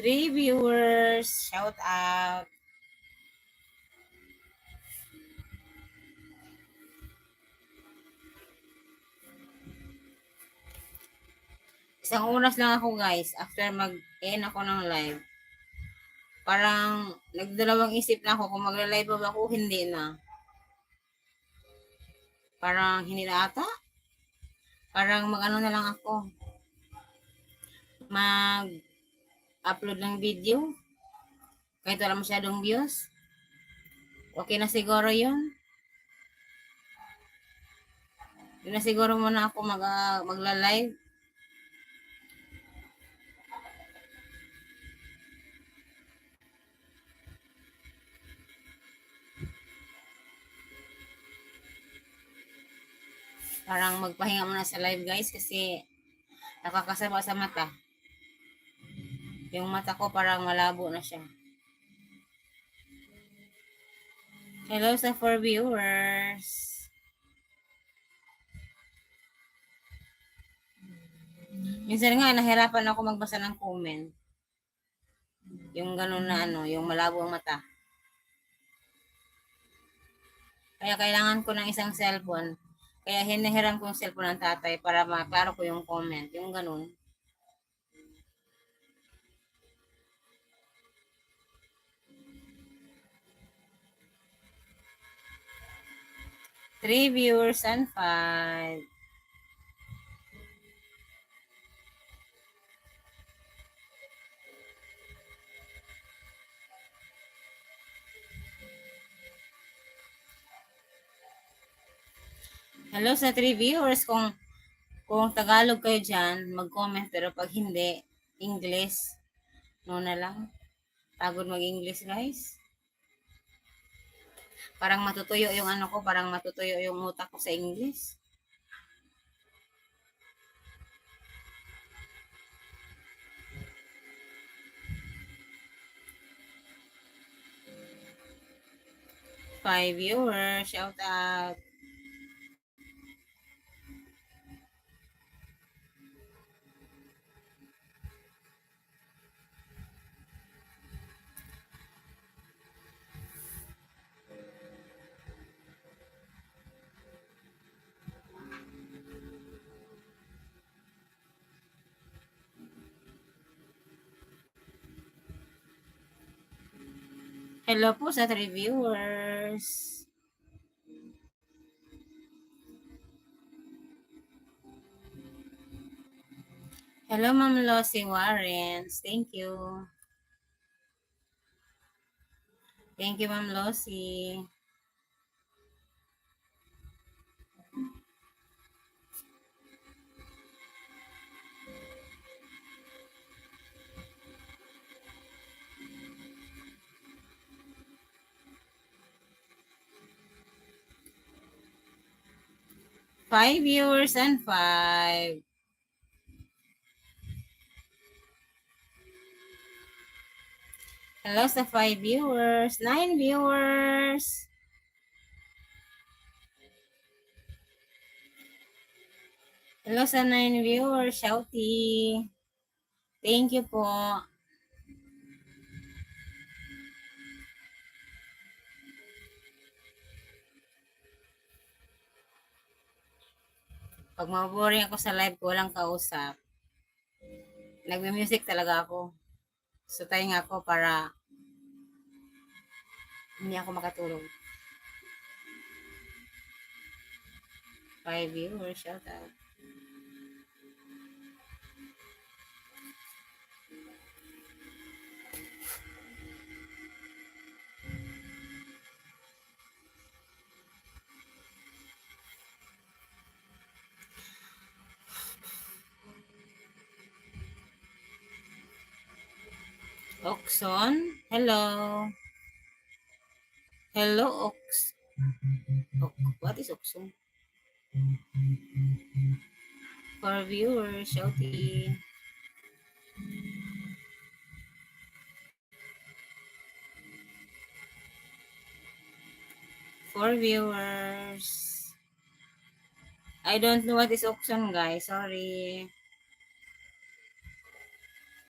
3 viewers, shout out. Isang oras lang ako guys, after mag-end ako ng live. Parang nagdalawang isip na ako kung magla-live ba ako, hindi na. Parang hindi na ata. Parang mag-ano na lang ako. Mag-upload ng video. Kahit wala masyadong views. Okay na siguro yun. Yun na siguro muna ako magla-live. Parang magpahinga muna sa live guys kasi nakakasama sa mata. Yung mata ko parang malabo na siya. Hello sa 4 viewers. Minsan nga nahirapan ako magbasa ng comment. Yung ganun na ano, yung malabo ang mata. Kaya kailangan ko ng isang cellphone. Kaya hinahiram ko yung cellphone ng tatay para maklaro ko yung comment. Yung ganun. Three viewers and 5. Hello sa 3 viewers. Kung Tagalog kayo dyan, mag-comment. Pero pag hindi, English, no na lang. Pagod mag-English guys. Parang matutuyo yung ano ko, parang matutuyo yung utak ko sa English. Five viewers, shout out. Hello po sa 3 viewers. Hello Ma'am Lucy Warrens. Thank you. Thank you Ma'am Lucy. Five viewers and 5. Hello sa 5 viewers. 9 viewers. Hello sa 9 viewers. Shouty. Thank you po. Pag maboring ako sa live ko, walang kausap. Nagme-music talaga ako. So tayo nga ako para hindi ako makatulog. 5 viewers, shout out. Oxon, hello. Hello, Ox. What is Oxon? For viewers, shouty. For viewers. I don't know what is Oxon, guys. Sorry.